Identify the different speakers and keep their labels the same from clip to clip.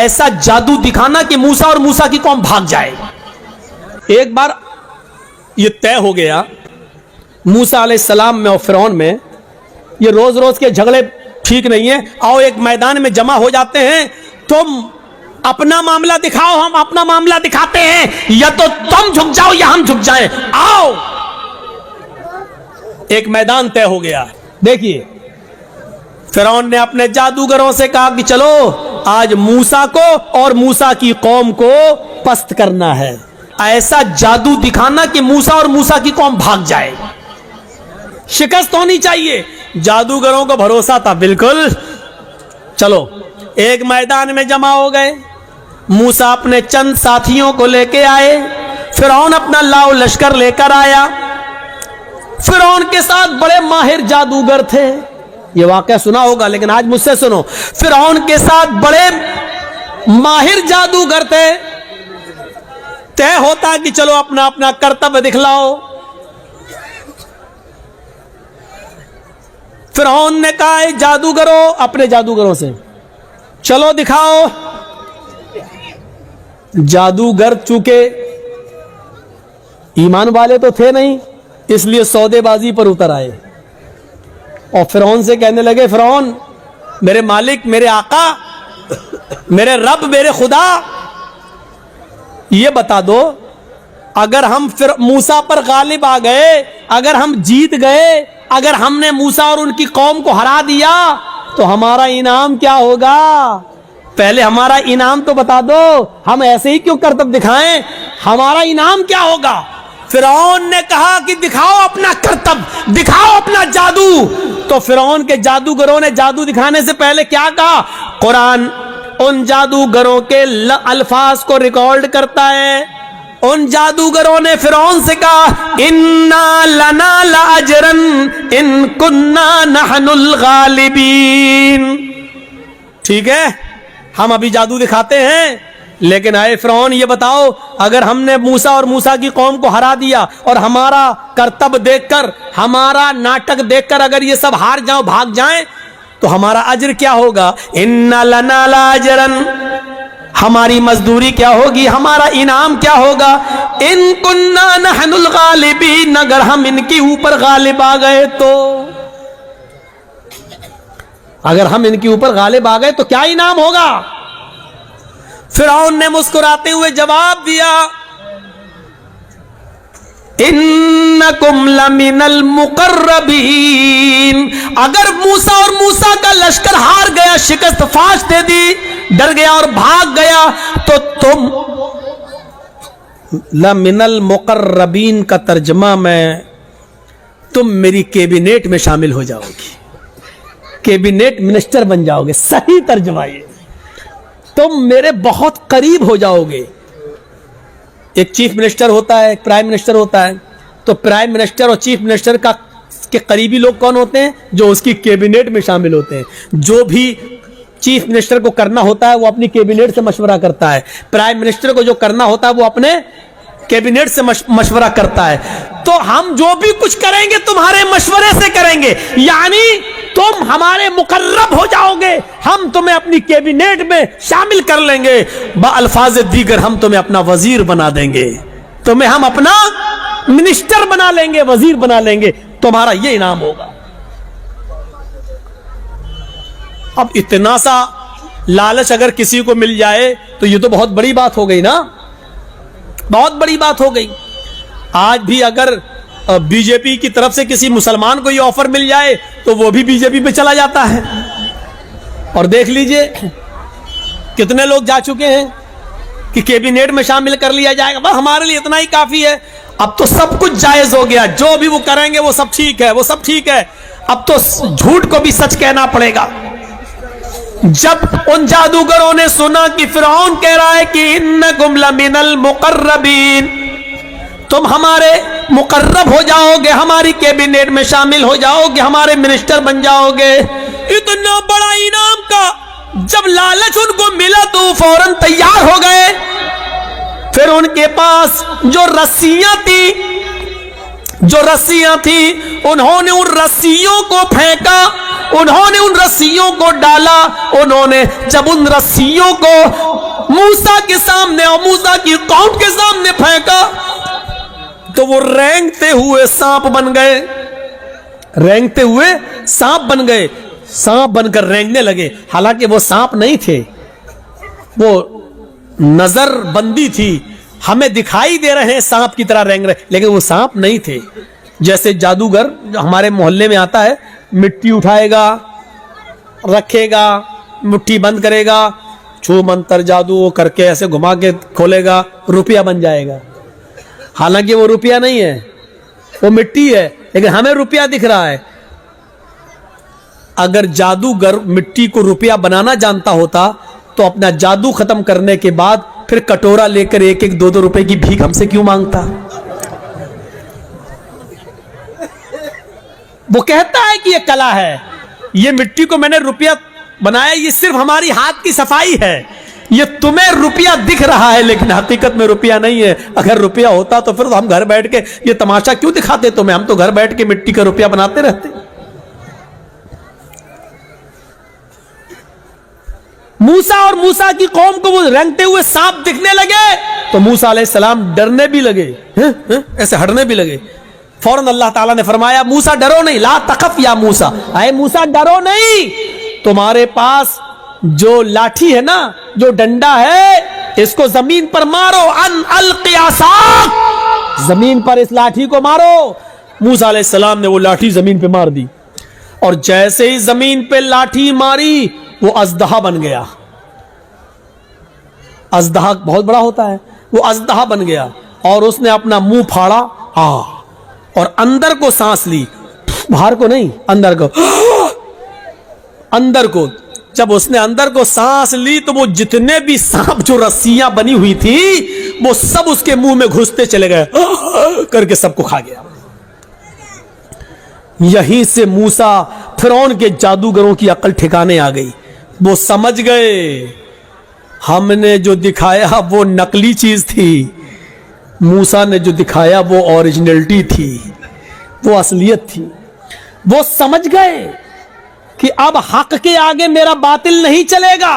Speaker 1: ایسا جادو دکھانا کہ موسیٰ اور موسیٰ کی قوم بھاگ جائے۔ ایک بار یہ طے ہو گیا موسیٰ علیہ السلام میں اور فرعون میں، یہ روز روز کے جھگڑے ٹھیک نہیں ہیں، آؤ ایک میدان میں جمع ہو جاتے ہیں، تم اپنا معاملہ دکھاؤ، ہم اپنا معاملہ دکھاتے ہیں، یا تو تم جھک جاؤ یا ہم جھک جائیں، آؤ۔ ایک میدان طے ہو گیا۔ دیکھیے فرعون نے اپنے جادوگروں سے کہا کہ چلو آج موسیٰ کو اور موسیٰ کی قوم کو پست کرنا ہے، ایسا جادو دکھانا کہ موسیٰ اور موسیٰ کی قوم بھاگ جائے، شکست ہونی چاہیے۔ جادوگروں کو بھروسہ تھا بالکل۔ چلو ایک میدان میں جمع ہو گئے، موسیٰ اپنے چند ساتھیوں کو لے کے آئے، فرعون اپنا لاؤ لشکر لے کر آیا۔ فرعون کے ساتھ بڑے ماہر جادوگر تھے، یہ واقعہ سنا ہوگا لیکن آج مجھ سے سنو۔ فرعون کے ساتھ بڑے ماہر جادوگر تھے، طے ہوتا کہ چلو اپنا اپنا کرتب دکھلاؤ۔ فرعون نے کہا اے جادوگروں، اپنے جادوگروں سے چلو دکھاؤ۔ جادوگر چونکہ ایمان والے تو تھے نہیں، اس لیے سودے بازی پر اتر آئے اور فرعون سے کہنے لگے فرعون میرے مالک، میرے آقا، میرے رب، میرے خدا، یہ بتا دو اگر ہم موسیٰ پر غالب آ گئے، اگر ہم جیت گئے، اگر ہم نے موسیٰ اور ان کی قوم کو ہرا دیا تو ہمارا انعام کیا ہوگا؟ پہلے ہمارا انعام تو بتا دو، ہم ایسے ہی کیوں کرتب دکھائیں؟ ہمارا انعام کیا ہوگا؟ فرعون نے کہا کہ دکھاؤ اپنا کرتب، دکھاؤ اپنا جادو۔ تو فرعون کے جادوگروں نے جادو دکھانے سے پہلے کیا کہا؟ قرآن ان جادوگروں کے الفاظ کو ریکارڈ کرتا ہے۔ ان جادوگروں نے فرعون سے کہا اِنَّا لَنَا لَأَجْرًا إِن كُنَّا نَحْنُ الْغَالِبِينَ۔ ٹھیک ہے، ہم ابھی جادو دکھاتے ہیں، لیکن اے فرعون یہ بتاؤ اگر ہم نے موسیٰ اور موسیٰ کی قوم کو ہرا دیا اور ہمارا کرتب دیکھ کر، ہمارا ناٹک دیکھ کر اگر یہ سب ہار جاؤ، بھاگ جائیں تو ہمارا اجر کیا ہوگا؟ اِنَّا لَنَا لَأَجْرًا، ہماری مزدوری کیا ہوگی، ہمارا انعام کیا ہوگا؟ ان کننا نحن الغالبین، اگر ہم ان کے اوپر غالب آ گئے تو، اگر ہم ان کے اوپر غالب آ گئے تو کیا انعام ہوگا؟ فرعون نے مسکراتے ہوئے جواب دیا انکم لمن المقربین، اگر موسیٰ اور موسیٰ کا لشکر ہار گیا، شکست فاش دے دی، ڈر گیا اور بھاگ گیا، تو تم لمن المقربین کا ترجمہ میں تم میری کیبنیٹ میں شامل ہو جاؤ گی، کیبنیٹ منسٹر بن جاؤ گے، صحیح ترجمہ یہ، تم میرے بہت قریب ہو جاؤ گے۔ ایک چیف منسٹر ہوتا ہے، ایک پرائم منسٹر ہوتا ہے، تو پرائم منسٹر اور چیف منسٹر کے قریبی لوگ کون ہوتے ہیں؟ جو اس کی کیبنیٹ میں شامل ہوتے ہیں۔ جو بھی چیف منسٹر کو کرنا ہوتا ہے وہ اپنی کیبنیٹ سے مشورہ کرتا ہے، پرائم منسٹر کو جو کرنا ہوتا ہے وہ اپنے کیبنیٹ سے مشورہ کرتا ہے۔ تو ہم جو بھی کچھ کریں گے تمہارے مشورے سے کریں گے، یعنی تم ہمارے مقرب ہو جاؤ گے، ہم تمہیں اپنی کیبنیٹ میں شامل کر لیں گے، بالفاظ دیگر ہم تمہیں اپنا وزیر بنا دیں گے، تمہیں ہم اپنا منسٹر بنا لیں گے، وزیر بنا لیں گے، تمہارا یہ انعام ہوگا۔ اب اتنا سا لالچ اگر کسی کو مل جائے تو یہ تو بہت بڑی بات ہو گئی نا، بہت بڑی بات ہو گئی۔ آج بھی اگر بی جے پی کی طرف سے کسی مسلمان کو یہ آفر مل جائے تو وہ بھی بی جے پی پہ چلا جاتا ہے، اور دیکھ لیجئے کتنے لوگ جا چکے ہیں کہ کیبنیٹ میں شامل کر لیا جائے گا، بس ہمارے لیے اتنا ہی کافی ہے، اب تو سب کچھ جائز ہو گیا، جو بھی وہ کریں گے وہ سب ٹھیک ہے، وہ سب ٹھیک ہے، اب تو جھوٹ کو بھی سچ کہنا پڑے گا۔ جب ان جادوگروں نے سنا کہ فرعون کہہ رہا ہے کہ انکم لمن المقربین، تم ہمارے مقرب ہو جاؤ گے، ہماری کیبنیٹ میں شامل ہو جاؤ گے، ہمارے منسٹر بن جاؤ گے، اتنا بڑا انعام کا جب لالچ ان کو ملا تو فوراً تیار ہو گئے۔ پھر ان کے پاس جو رسیاں تھیں انہوں نے ان رسیوں کو پھینکا انہوں نے ان رسیوں کو ڈالا. انہوں نے جب ان رسیوں کو موسیٰ کے سامنے اور موسیٰ کی قوم کے سامنے پھینکا تو وہ رینگتے ہوئے سانپ بن گئے. رینگتے ہوئے سانپ بن گئے. سانپ بن کر رینگنے لگے. حالانکہ وہ سانپ نہیں تھے, وہ نظر بندی تھی. ہمیں دکھائی دے رہے ہیں سانپ کی طرح رینگ رہے, لیکن وہ سانپ نہیں تھے. جیسے جادوگر ہمارے محلے میں آتا ہے, مٹی اٹھائے گا, رکھے گا, مٹھی بند کرے گا, چھو منتر جادو کر کے ایسے گھما کے کھولے گا, روپیہ بن جائے گا. حالانکہ وہ روپیہ نہیں ہے, وہ مٹی ہے, لیکن ہمیں روپیہ دکھ رہا ہے. اگر جادوگر مٹی کو روپیہ بنانا جانتا ہوتا تو اپنا جادو ختم کرنے کے بعد پھر کٹورا لے کر 1-2 روپے کی بھیک ہم سے کیوں مانگتا؟ وہ کہتا ہے کہ یہ کلا ہے, یہ مٹی کو میں نے روپیہ بنایا, یہ صرف ہماری ہاتھ کی صفائی ہے. یہ تمہیں روپیہ دکھ رہا ہے لیکن حقیقت میں روپیہ نہیں ہے. اگر روپیہ ہوتا تو پھر ہم گھر بیٹھ کے یہ تماشا کیوں دکھاتے تمہیں؟ ہم تو گھر بیٹھ کے مٹی کا روپیہ بناتے رہتے. موسیٰ اور موسیٰ کی قوم کو وہ رینگتے ہوئے سانپ دکھنے لگے تو موسیٰ علیہ السلام ڈرنے بھی لگے, ایسے ہٹنے بھی لگے. فوراً اللہ تعالیٰ نے فرمایا موسیٰ ڈرو نہیں, لا تخف یا موسیٰ, اے موسیٰ ڈرو نہیں, تمہارے پاس جو لاٹھی ہے نا, جو ڈنڈا ہے, اس کو زمین پر مارو. ان القی عصاک, زمین پر اس لاٹھی کو مارو. موسیٰ علیہ السلام نے وہ لاٹھی زمین پہ مار دی, اور جیسے ہی زمین پہ لاٹھی ماری وہ اژدہا بن گیا. اژدہا بہت بڑا ہوتا ہے, وہ اژدہا بن گیا اور اس نے اپنا منہ پھاڑا اور اندر کو سانس لی, باہر کو نہیں, اندر کو. اندر کو جب اس نے اندر کو سانس لی تو وہ جتنے بھی سانپ جو رسیاں بنی ہوئی تھی وہ سب اس کے منہ میں گھستے چلے گئے, کر کے سب کو کھا گیا. یہیں سے موسیٰ فرعون کے جادوگروں کی عقل ٹھکانے آ گئی. وہ سمجھ گئے ہم نے جو دکھایا وہ نقلی چیز تھی, موسیٰ نے جو دکھایا وہ اوریجنلٹی تھی, وہ اصلیت تھی. وہ سمجھ گئے کہ اب حق کے آگے میرا باطل نہیں چلے گا.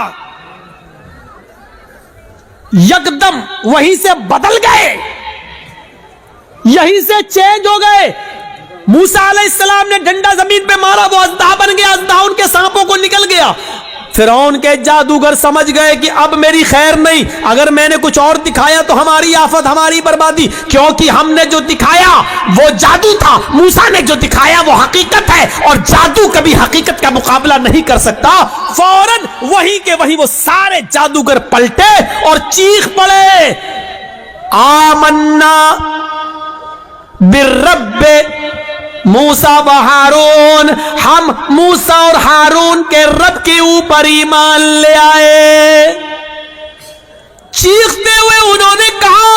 Speaker 1: یکدم وہیں سے بدل گئے, یہیں سے چینج ہو گئے. موسیٰ علیہ السلام نے ڈنڈا زمین پہ مارا, وہ اژدہا بن گیا, اژدہا ان کے سانپوں کو نکل گیا. فرعون کے جادوگر سمجھ گئے کہ اب میری خیر نہیں, اگر میں نے کچھ اور دکھایا تو ہماری آفت, ہماری بربادی, کیونکہ ہم نے جو دکھایا وہ جادو تھا, موسیٰ نے جو دکھایا وہ حقیقت ہے, اور جادو کبھی حقیقت کا مقابلہ نہیں کر سکتا. فوراً وہی کے وہی وہ سارے جادوگر پلٹے اور چیخ پڑے, آمنا بالرب موسیٰ و ہارون, ہم موسیٰ اور ہارون کے رب کے اوپر ایمان لے آئے. چیختے ہوئے انہوں نے کہا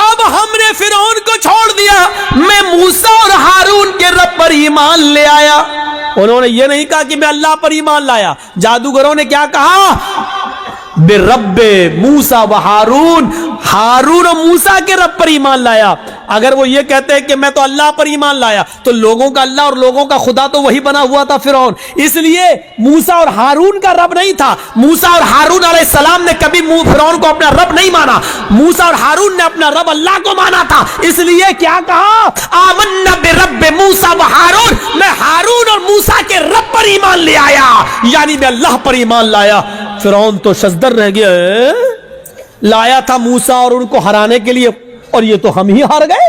Speaker 1: اب ہم نے فرعون کو چھوڑ دیا, میں موسیٰ اور ہارون کے رب پر ایمان لے آیا. انہوں نے یہ نہیں کہا کہ میں اللہ پر ایمان لایا. جادوگروں نے کیا کہا؟ برب موسیٰ و ہارون, ہارون اور موسیٰ کے رب پر ایمان لایا. اگر وہ یہ کہتے ہیں کہ میں تو اللہ پر ایمان لایا تو لوگوں کا اللہ اور لوگوں کا خدا تو وہی بنا ہوا تھا فرعون. اس لیے موسیٰ اور ہارون کا رب نہیں تھا. موسیٰ اور ہارون علیہ السلام نے کبھی فرعون کو اپنا رب نہیں مانا, موسیٰ اور ہارون نے اپنا رب اللہ کو مانا تھا. اس لیے کیا کہا؟ آمنا برب موسیٰ و ہارون, میں ہارون اور موسیٰ کے رب پر ایمان لے آیا, یعنی میں اللہ پر ایمان لایا. فرعون تو شزدر رہ گیا, لایا تھا موسیٰ اور ان کو ہرانے کے لیے, اور یہ تو ہم ہی ہار گئے.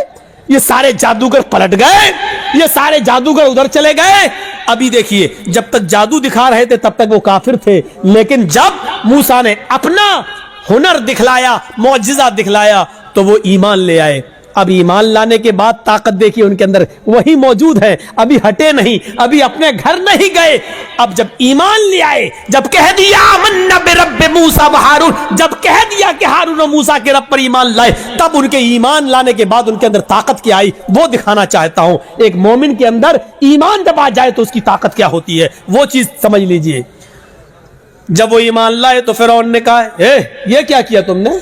Speaker 1: یہ سارے جادوگر پلٹ گئے, یہ سارے جادوگر ادھر چلے گئے. ابھی دیکھیے, جب تک جادو دکھا رہے تھے تب تک وہ کافر تھے, لیکن جب موسیٰ نے اپنا ہنر دکھلایا, معجزہ دکھلایا, تو وہ ایمان لے آئے. اب ایمان لانے کے بعد طاقت دیکھیے ان کے اندر وہی موجود ہے, ابھی ہٹے نہیں, ابھی اپنے گھر نہیں گئے. اب جب ایمان لے آئے, جب کہہ دیا آمنا برب موسیٰ و ہارون, جب کہہ دیا کہ ہارون و موسیٰ کے رب پر ایمان لائے, تب ان کے ایمان لانے کے بعد ان کے اندر طاقت کیا آئی وہ دکھانا چاہتا ہوں. ایک مومن کے اندر ایمان جب آ جائے تو اس کی طاقت کیا ہوتی ہے وہ چیز سمجھ لیجئے. جب وہ ایمان لائے تو فرعون نے کہا یہ کیا کیا تم نے؟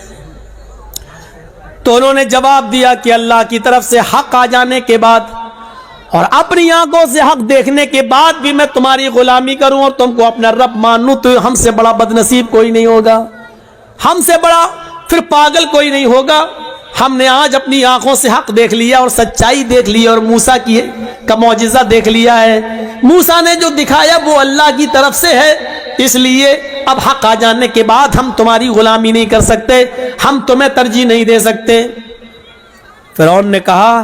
Speaker 1: تو انہوں نے جواب دیا کہ اللہ کی طرف سے حق آ جانے کے بعد اور اپنی آنکھوں سے حق دیکھنے کے بعد بھی میں تمہاری غلامی کروں اور تم کو اپنا رب مانوں، تو ہم سے بڑا بدنصیب کوئی نہیں ہوگا، ہم سے بڑا پھر پاگل کوئی نہیں ہوگا۔ ہم نے آج اپنی آنکھوں سے حق دیکھ لیا اور سچائی دیکھ لی اور موسیٰ کا معجزہ دیکھ لیا ہے۔ موسیٰ نے جو دکھایا وہ اللہ کی طرف سے ہے، اس لیے اب حق آ جانے کے بعد ہم تمہاری غلامی نہیں کر سکتے، ہم تمہیں ترجیح نہیں دے سکتے۔ فرعون نے کہا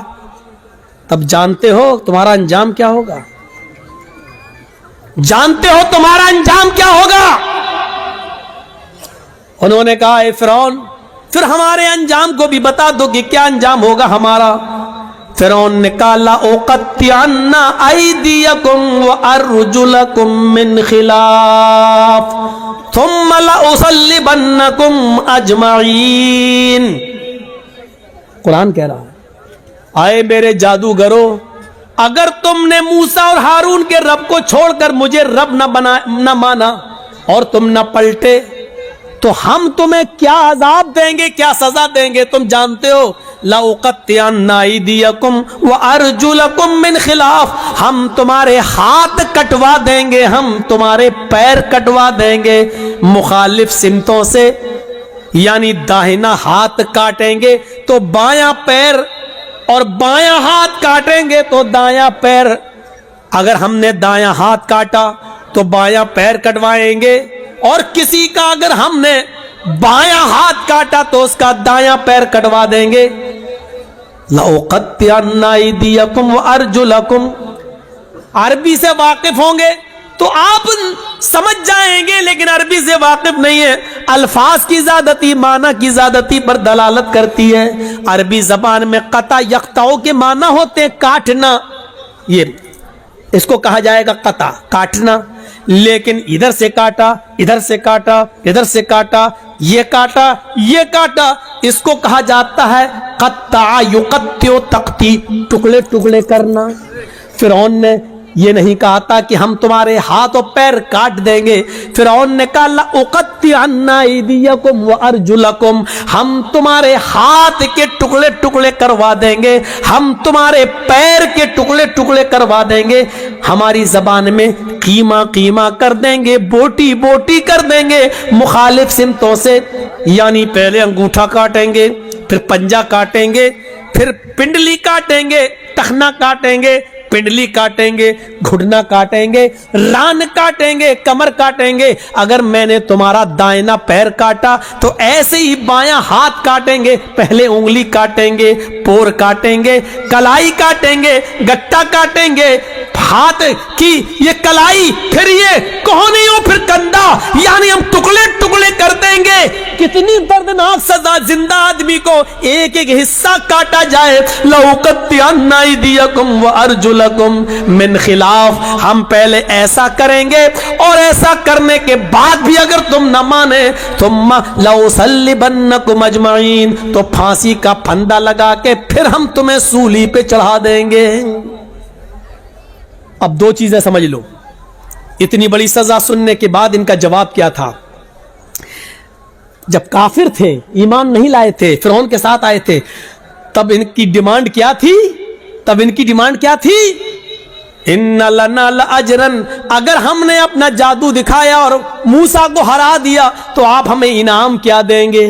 Speaker 1: تب جانتے ہو تمہارا انجام کیا ہوگا، جانتے ہو تمہارا انجام کیا ہوگا؟ انہوں نے کہا اے فرعون پھر ہمارے انجام کو بھی بتا دو کہ کیا انجام ہوگا ہمارا۔ فرعون نے کہا لَأُقَطِّعَنَّ أَيْدِيَكُمْ وَأَرْجُلَكُمْ مِنْ خِلَافٍ ثُمَّ لَأُصَلِّبَنَّكُمْ أَجْمَعِينَ۔ قرآن کہہ رہا ہے آئے میرے جادوگرو، اگر تم نے موسیٰ اور ہارون کے رب کو چھوڑ کر مجھے رب نہ مانا اور تم نہ پلٹے تو ہم تمہیں کیا عذاب دیں گے، کیا سزا دیں گے تم جانتے ہو۔ لَأُقَطِّعَنَّ أَيْدِيَكُمْ وَأَرْجُلَكُمْ مِنْ خِلَافٍ، ہم تمہارے ہاتھ کٹوا دیں گے، ہم تمہارے پیر کٹوا دیں گے مخالف سمتوں سے، یعنی داہنا ہاتھ کاٹیں گے تو بایاں پیر اور بایاں ہاتھ کاٹیں گے تو دایاں پیر۔ اگر ہم نے دایاں ہاتھ کاٹا تو بایاں پیر کٹوائیں گے، اور کسی کا اگر ہم نے بایاں ہاتھ کاٹا تو اس کا دایاں پیر کٹوا دیں گے۔ لَأُقَطِّعَنَّ أَيْدِيَكُمْ وَأَرْجُلَكُمْ، عربی سے واقف ہوں گے تو آپ سمجھ جائیں گے، لیکن عربی سے واقف نہیں ہے، الفاظ کی زیادتی معنی کی زیادتی پر دلالت کرتی ہے۔ عربی زبان میں قطع یقطعو کے معنی ہوتے ہیں کاٹنا، یہ اس کو کہا جائے گا قطع، کاٹنا، لیکن ادھر سے کاٹا، ادھر سے کاٹا، ادھر سے کاٹا، یہ کاٹا، یہ کاٹا، اس کو کہا جاتا ہے قطع یقطع تقطیع، ٹکڑے ٹکڑے کرنا۔ فرعون نے یہ نہیں کہا تھا کہ ہم تمہارے ہاتھ و پیر کاٹ دیں گے، فرعون نے کہا لَأُقَطِّعَنَّ أَيْدِيَكُمْ وَأَرْجُلَكُمْ، ہم تمہارے ہاتھ کے ٹکڑے ٹکڑے کروا دیں گے، ہم تمہارے پیر کے ٹکڑے ٹکڑے کروا دیں گے، ہماری زبان میں قیمہ قیمہ کر دیں گے، بوٹی بوٹی کر دیں گے مخالف سمتوں سے، یعنی پہلے انگوٹھا کاٹیں گے، پھر پنجہ کاٹیں گے، پھر پنڈلی کاٹیں گے، ٹخنا کاٹیں گے، پنڈلی کاٹیں گے، گھٹنا کاٹیں گے، ران کاٹیں گے، کمر کاٹیں گے۔ اگر میں نے تمہارا دائنا پیر کاٹا تو ایسے ہی بایاں ہاتھ کاٹیں گے، پہلے انگلی کاٹیں گے، پور کاٹیں گے، کلائی کاٹیں گے، گٹا کاٹیں گے، ہاتھ کی یہ کلائی، پھر یہ کوہنیوں، پھر کندھا، یعنی ہم ٹکڑے ٹکڑے کر دیں گے۔ کتنی دردناک سزا، زندہ آدمی کو ایک ایک حصہ کاٹا جائے۔ لَأُقَطِّعَنَّ أَيْدِيَكُمْ وَأَرْجُلَكُمْ مِنْ خِلَافٍ، ہم پہلے ایسا کریں گے اور ایسا کرنے کے بعد بھی اگر تم نہ مانے ثُمَّ لَأُصَلِّبَنَّكُمْ أَجْمَعِينَ، تو پھانسی کا پھندا لگا کے پھر ہم تمہیں سولی پہ چڑھا دیں گے۔ اب دو چیزیں سمجھ لو، اتنی بڑی سزا سننے کے بعد ان کا جواب کیا تھا؟ جب کافر تھے، ایمان نہیں لائے تھے، فرعون کے ساتھ آئے تھے، تب ان کی ڈیمانڈ کیا تھی؟ تب ان کی ڈیمانڈ کیا تھی؟ ان لنا لاجرن، اگر ہم نے اپنا جادو دکھایا اور موسیٰ کو ہرا دیا تو آپ ہمیں انعام کیا دیں گے؟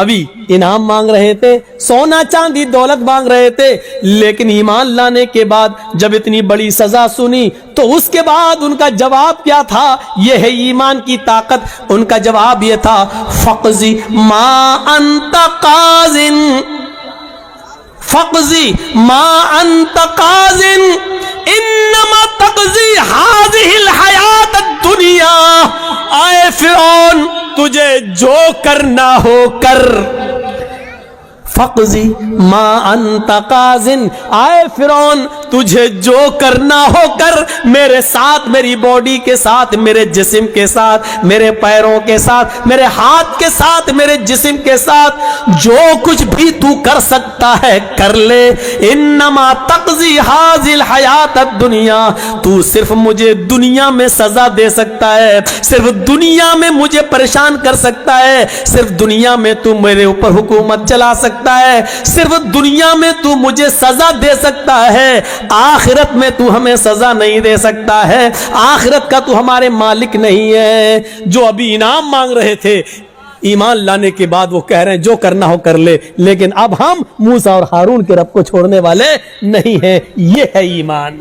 Speaker 1: ابھی انعام مانگ رہے تھے، سونا چاندی دولت مانگ رہے تھے، لیکن ایمان لانے کے بعد جب اتنی بڑی سزا سنی تو اس کے بعد ان کا جواب کیا تھا؟ یہ ہے ایمان کی طاقت۔ ان کا جواب یہ تھا فَقْضِ مَا أَنْتَ قَاضٍ، فَقْضِ مَا أَنْتَ قَاضٍ إِنَّمَا تَقْضِي هَذِهِ الْحَيَاةَ الدُّنْيَا۔ آئے فرعون، تجھے جو کرنا ہو کر، فَقْضِ مَا أَنْتَ قَاضٍ، آئے فرعون تجھے جو کرنا ہو کر، میرے ساتھ، میری باڈی کے ساتھ، میرے جسم کے ساتھ، میرے پیروں کے ساتھ، میرے ہاتھ کے ساتھ، میرے جسم کے ساتھ، جو کچھ بھی تو کر سکتا ہے کر لے۔ انما تقضی هذه الحیات الدنیا، تو صرف مجھے دنیا میں سزا دے سکتا ہے، صرف دنیا میں مجھے پریشان کر سکتا ہے، صرف دنیا میں تو میرے اوپر حکومت چلا سکتا سکتا ہے, صرف دنیا میں تو مجھے سزا دے سکتا ہے, آخرت میں تو ہمیں سزا نہیں دے سکتا ہے, آخرت کا تو ہمارے مالک نہیں ہے. جو ابھی انعام مانگ رہے تھے, ایمان لانے کے بعد وہ کہہ رہے ہیں جو کرنا ہو کر لے, لیکن اب ہم موسیٰ اور ہارون کے رب کو چھوڑنے والے نہیں ہیں. یہ ہے ایمان.